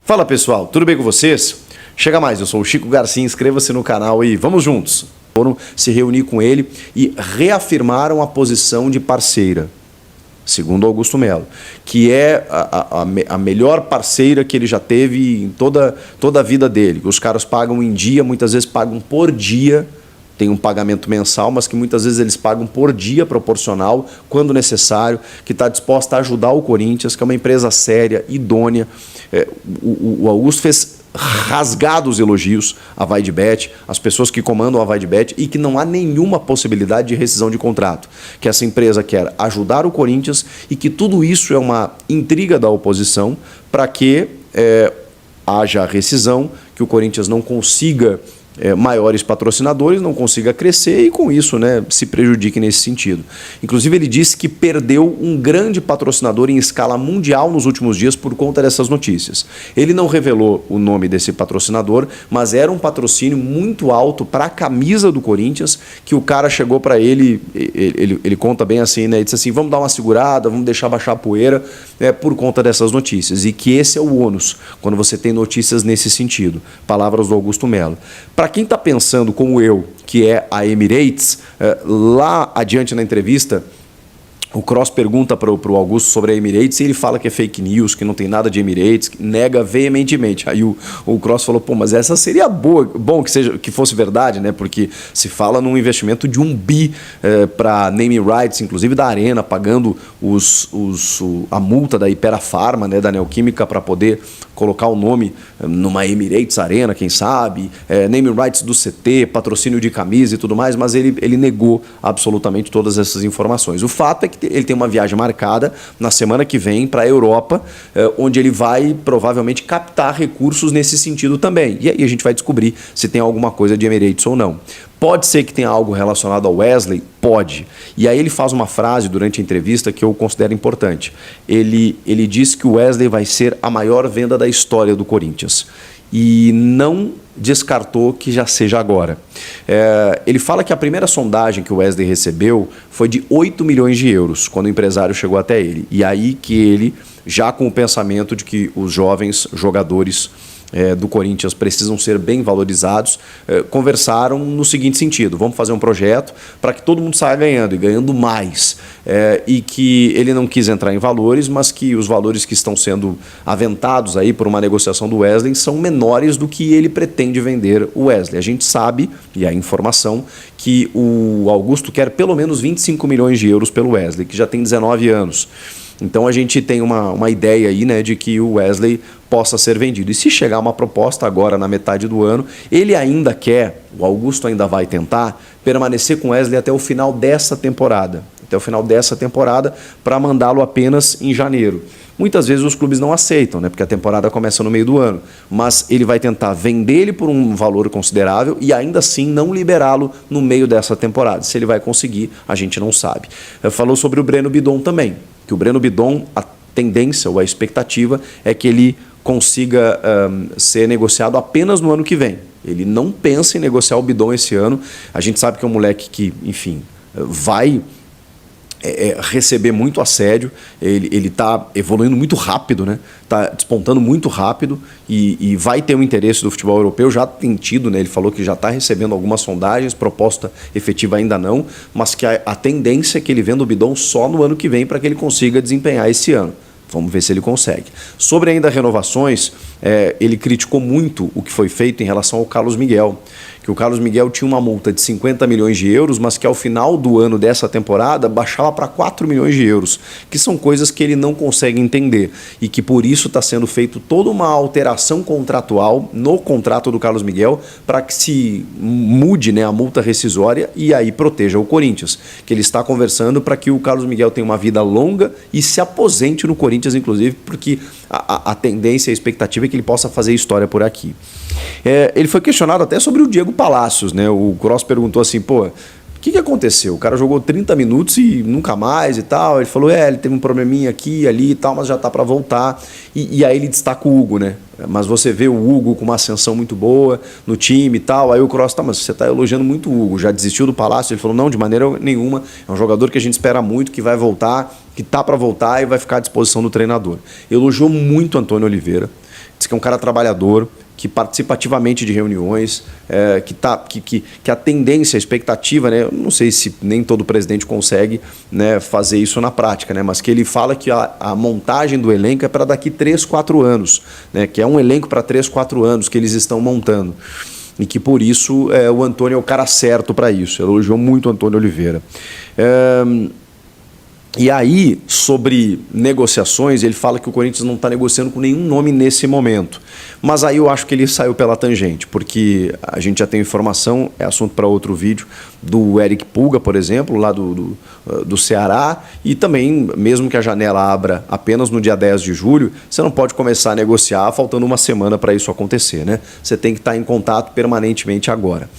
Fala pessoal, tudo bem com vocês? Chega mais, eu sou o Chico Garcia, inscreva-se no canal e vamos juntos. Foram se reunir com ele e reafirmaram a posição de parceira, segundo Augusto Melo, que é a melhor parceira que ele já teve em toda a vida dele. Os caras pagam em dia, muitas vezes pagam por dia, tem um pagamento mensal, mas que muitas vezes eles pagam por dia proporcional, quando necessário, que está disposta a ajudar o Corinthians, que é uma empresa séria, idônea. O Augusto fez rasgados elogios à VaideBet, as pessoas que comandam a VaideBet, e que não há nenhuma possibilidade de rescisão de contrato, que essa empresa quer ajudar o Corinthians e que tudo isso é uma intriga da oposição para que haja rescisão, que o Corinthians não consiga maiores patrocinadores, não consiga crescer e com isso se prejudique nesse sentido. Inclusive ele disse que perdeu um grande patrocinador em escala mundial nos últimos dias por conta dessas notícias. Ele não revelou o nome desse patrocinador, mas era um patrocínio muito alto para a camisa do Corinthians, que o cara chegou para ele conta bem assim, ele disse assim, vamos dar uma segurada, vamos deixar baixar a poeira por conta dessas notícias, e que esse é o ônus quando você tem notícias nesse sentido. Palavras do Augusto Melo. Para quem está pensando como eu, que é a Emirates, lá adiante na entrevista, o Cross pergunta para o Augusto sobre a Emirates e ele fala que é fake news, que não tem nada de Emirates, nega veementemente. Aí o Cross falou, pô, mas essa seria bom que fosse verdade, né? Porque se fala num investimento de 1 bi para naming rights, inclusive da Arena, pagando a multa da Hypera Pharma, da Neoquímica, para poder colocar o nome numa Emirates Arena, quem sabe, naming rights do CT, patrocínio de camisa e tudo mais, mas ele negou absolutamente todas essas informações. O fato é que ele tem uma viagem marcada na semana que vem para a Europa, onde ele vai provavelmente captar recursos nesse sentido também. E aí a gente vai descobrir se tem alguma coisa de Emirates ou não. Pode ser que tenha algo relacionado ao Wesley? Pode. E aí ele faz uma frase durante a entrevista que eu considero importante. Ele diz que o Wesley vai ser a maior venda da história do Corinthians. E não descartou que já seja agora. Ele fala que a primeira sondagem que o Wesley recebeu foi de 8 milhões de euros, quando o empresário chegou até ele. E aí que ele, já com o pensamento de que os jovens jogadores do Corinthians precisam ser bem valorizados, conversaram no seguinte sentido: vamos fazer um projeto para que todo mundo saia ganhando e ganhando mais, e que ele não quis entrar em valores, mas que os valores que estão sendo aventados aí por uma negociação do Wesley são menores do que ele pretende vender o Wesley. A gente sabe, e a informação, que o Augusto quer pelo menos 25 milhões de euros pelo Wesley, que já tem 19 anos. Então a gente tem uma ideia aí, de que o Wesley possa ser vendido. E se chegar uma proposta agora na metade do ano, ele ainda quer, o Augusto ainda vai tentar permanecer com o Wesley até o final dessa temporada. Até o final dessa temporada, para mandá-lo apenas em janeiro. Muitas vezes os clubes não aceitam, porque a temporada começa no meio do ano. Mas ele vai tentar vender ele por um valor considerável e ainda assim não liberá-lo no meio dessa temporada. Se ele vai conseguir, a gente não sabe. Falou sobre o Breno Bidon também, que o Breno Bidon, a tendência ou a expectativa é que ele consiga ser negociado apenas no ano que vem. Ele não pensa em negociar o Bidon esse ano. A gente sabe que é um moleque que, enfim, vai receber muito assédio, ele está evoluindo muito rápido, está despontando muito rápido e vai ter um interesse do futebol europeu, já tem tido, ele falou que já está recebendo algumas sondagens, proposta efetiva ainda não, mas que a tendência é que ele venda o Bidon só no ano que vem para que ele consiga desempenhar esse ano. Vamos ver se ele consegue. Sobre ainda renovações, ele criticou muito o que foi feito em relação ao Carlos Miguel, que o Carlos Miguel tinha uma multa de 50 milhões de euros, mas que ao final do ano dessa temporada baixava para 4 milhões de euros, que são coisas que ele não consegue entender e que por isso está sendo feito toda uma alteração contratual no contrato do Carlos Miguel para que se mude a multa rescisória e aí proteja o Corinthians, que ele está conversando para que o Carlos Miguel tenha uma vida longa e se aposente no Corinthians, inclusive, porque a tendência e a expectativa é que ele possa fazer história por aqui. Ele foi questionado até sobre o Diego Palacios, O Cross perguntou assim, pô, o que aconteceu? O cara jogou 30 minutos e nunca mais e tal. Ele falou, ele teve um probleminha aqui, ali e tal, mas já tá para voltar. E aí ele destaca o Hugo, Mas você vê o Hugo com uma ascensão muito boa no time e tal. Aí o Cross, mas você tá elogiando muito o Hugo, já desistiu do Palácio? Ele falou, não, de maneira nenhuma. É um jogador que a gente espera muito, que vai voltar, que tá para voltar e vai ficar à disposição do treinador. Elogiou muito Antônio Oliveira. Parece que é um cara trabalhador, que participa ativamente de reuniões, que a tendência, a expectativa, né, eu não sei se nem todo presidente consegue, né, fazer isso na prática, né, mas que ele fala que a montagem do elenco é para daqui 3, 4 anos, né, que é um elenco para 3, 4 anos que eles estão montando. E que por isso o Antônio é o cara certo para isso. Elogiou muito o Antônio Oliveira. E aí, sobre negociações, ele fala que o Corinthians não está negociando com nenhum nome nesse momento. Mas aí eu acho que ele saiu pela tangente, porque a gente já tem informação, é assunto para outro vídeo, do Eric Pulga, por exemplo, lá do Ceará, e também, mesmo que a janela abra apenas no dia 10 de julho, você não pode começar a negociar faltando uma semana para isso acontecer, né? Você tem que estar em contato permanentemente agora.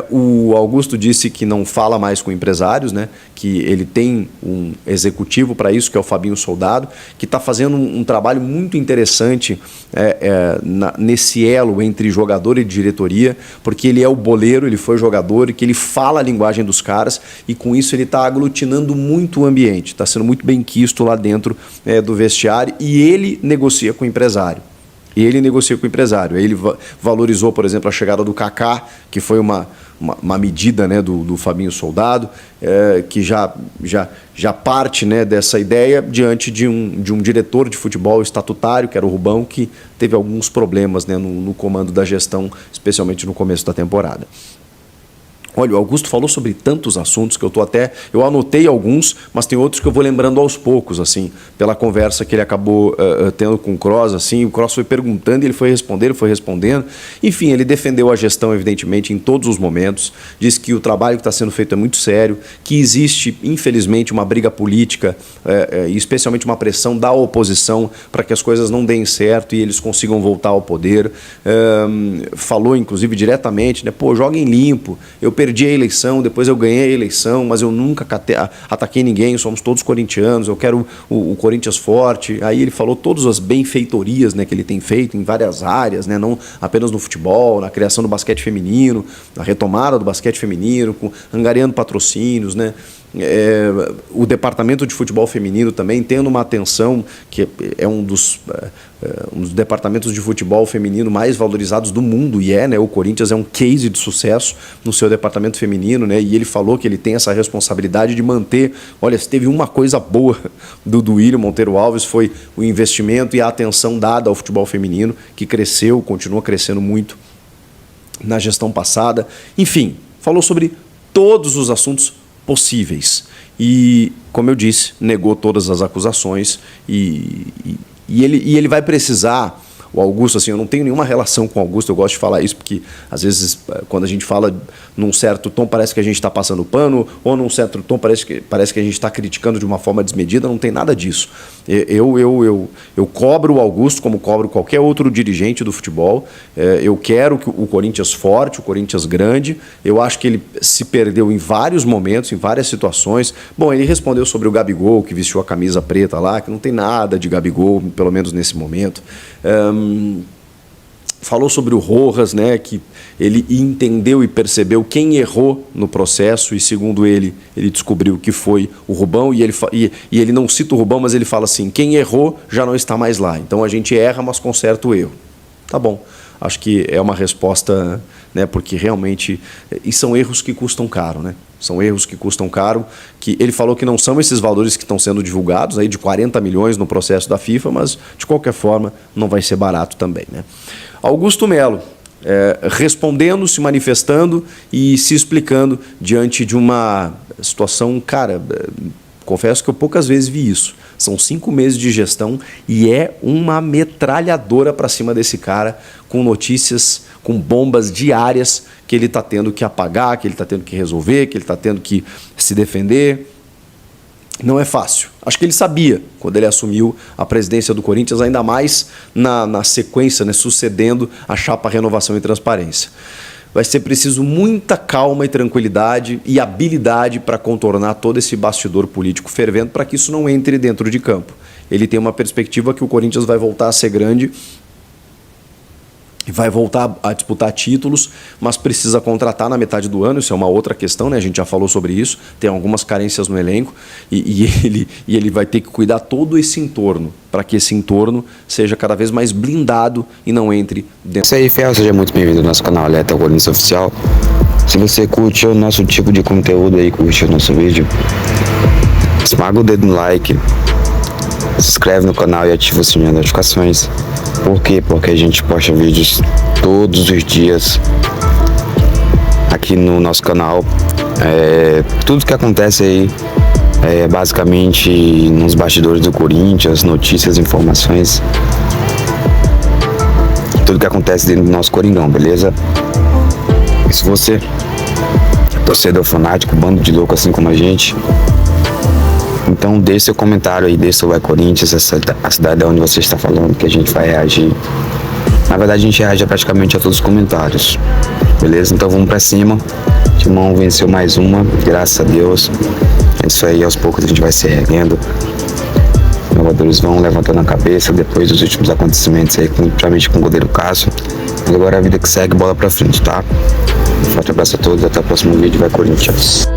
O Augusto disse que não fala mais com empresários, né? Que ele tem um executivo para isso, que é o Fabinho Soldado, que está fazendo um trabalho muito interessante nesse elo entre jogador e diretoria, porque ele é o boleiro, ele foi jogador, e que ele fala a linguagem dos caras, e com isso ele está aglutinando muito o ambiente, está sendo muito bem quisto lá dentro do vestiário, e ele negocia com o empresário. Ele valorizou, por exemplo, a chegada do Kaká, que foi uma medida, né, do Fabinho Soldado, que já parte, né, dessa ideia diante de um diretor de futebol estatutário, que era o Rubão, que teve alguns problemas, né, no comando da gestão, especialmente no começo da temporada. Olha, o Augusto falou sobre tantos assuntos que eu anotei alguns, mas tem outros que eu vou lembrando aos poucos, assim, pela conversa que ele acabou tendo com o Kroos, assim, o Kroos foi perguntando e ele foi respondendo. Enfim, ele defendeu a gestão, evidentemente, em todos os momentos, disse que o trabalho que está sendo feito é muito sério, que existe, infelizmente, uma briga política e especialmente uma pressão da oposição para que as coisas não deem certo e eles consigam voltar ao poder. Falou, inclusive, diretamente, né, joguem limpo, eu perdi a eleição, depois eu ganhei a eleição, mas eu nunca ataquei ninguém, somos todos corintianos, eu quero o Corinthians forte. Aí ele falou todas as benfeitorias, né, que ele tem feito em várias áreas, né, não apenas no futebol, na criação do basquete feminino, na retomada do basquete feminino, angariando patrocínios, né, o departamento de futebol feminino também tendo uma atenção, que é um dos departamentos de futebol feminino mais valorizados do mundo, e né, o Corinthians é um case de sucesso no seu departamento feminino, né, e ele falou que ele tem essa responsabilidade de manter. Olha, se teve uma coisa boa do Duílio Monteiro Alves, foi o investimento e a atenção dada ao futebol feminino, que cresceu, continua crescendo muito na gestão passada. Enfim, falou sobre todos os assuntos possíveis. E, como eu disse, negou todas as acusações e ele vai precisar. O Augusto, assim, eu não tenho nenhuma relação com o Augusto, eu gosto de falar isso porque, às vezes, quando a gente fala num certo tom, parece que a gente está passando pano, ou num certo tom, parece que a gente está criticando de uma forma desmedida, não tem nada disso. Eu cobro o Augusto como cobro qualquer outro dirigente do futebol. Eu quero que o Corinthians forte, o Corinthians grande. Eu acho que ele se perdeu em vários momentos, em várias situações. Bom, ele respondeu sobre o Gabigol, que vestiu a camisa preta lá, que não tem nada de Gabigol, pelo menos nesse momento. Falou sobre o Rojas, né, que ele entendeu e percebeu quem errou no processo, e segundo ele descobriu que foi o Rubão, e ele não cita o Rubão, mas ele fala assim: quem errou já não está mais lá, então a gente erra, mas conserta o erro. Tá bom, acho que é uma resposta, né, porque realmente, e são erros que custam caro, né? São erros que custam caro, que ele falou que não são esses valores que estão sendo divulgados, aí de 40 milhões no processo da FIFA, mas de qualquer forma não vai ser barato também, né? Augusto Melo, respondendo, se manifestando e se explicando diante de uma situação, cara, confesso que eu poucas vezes vi isso. São 5 meses de gestão e é uma metralhadora para cima desse cara, com notícias, com bombas diárias que ele está tendo que apagar, que ele está tendo que resolver, que ele está tendo que se defender. Não é fácil. Acho que ele sabia quando ele assumiu a presidência do Corinthians, ainda mais na sequência, né, sucedendo a chapa Renovação e Transparência. Vai ser preciso muita calma e tranquilidade e habilidade para contornar todo esse bastidor político fervendo, para que isso não entre dentro de campo. Ele tem uma perspectiva que o Corinthians vai voltar a ser grande vai voltar a disputar títulos, mas precisa contratar na metade do ano. Isso é uma outra questão, né? A gente já falou sobre isso. Tem algumas carências no elenco e ele vai ter que cuidar todo esse entorno para que esse entorno seja cada vez mais blindado e não entre dentro. Isso aí, Fiel, seja muito bem-vindo ao nosso canal Alerta Corinthians Oficial. Se você curte o nosso tipo de conteúdo aí, curte o nosso vídeo, esmaga o dedo no like, se inscreve no canal e ativa o sininho de notificações. Por quê? Porque a gente posta vídeos todos os dias aqui no nosso canal. Tudo que acontece aí basicamente nos bastidores do Corinthians, notícias, informações, tudo que acontece dentro do nosso Coringão, beleza? E se você é torcedor fanático, bando de louco assim como a gente, então deixe seu comentário aí, deixe seu Vai Corinthians, a cidade onde você está falando, que a gente vai reagir. Na verdade a gente reage praticamente a todos os comentários, beleza? Então vamos pra cima. O Timão venceu mais uma, graças a Deus. É isso aí, aos poucos a gente vai se erguendo. Os jogadores vão levantando a cabeça depois dos últimos acontecimentos aí, principalmente com o goleiro Cássio. Mas agora a vida que segue, bola pra frente, tá? Um forte abraço a todos, até o próximo vídeo, Vai Corinthians.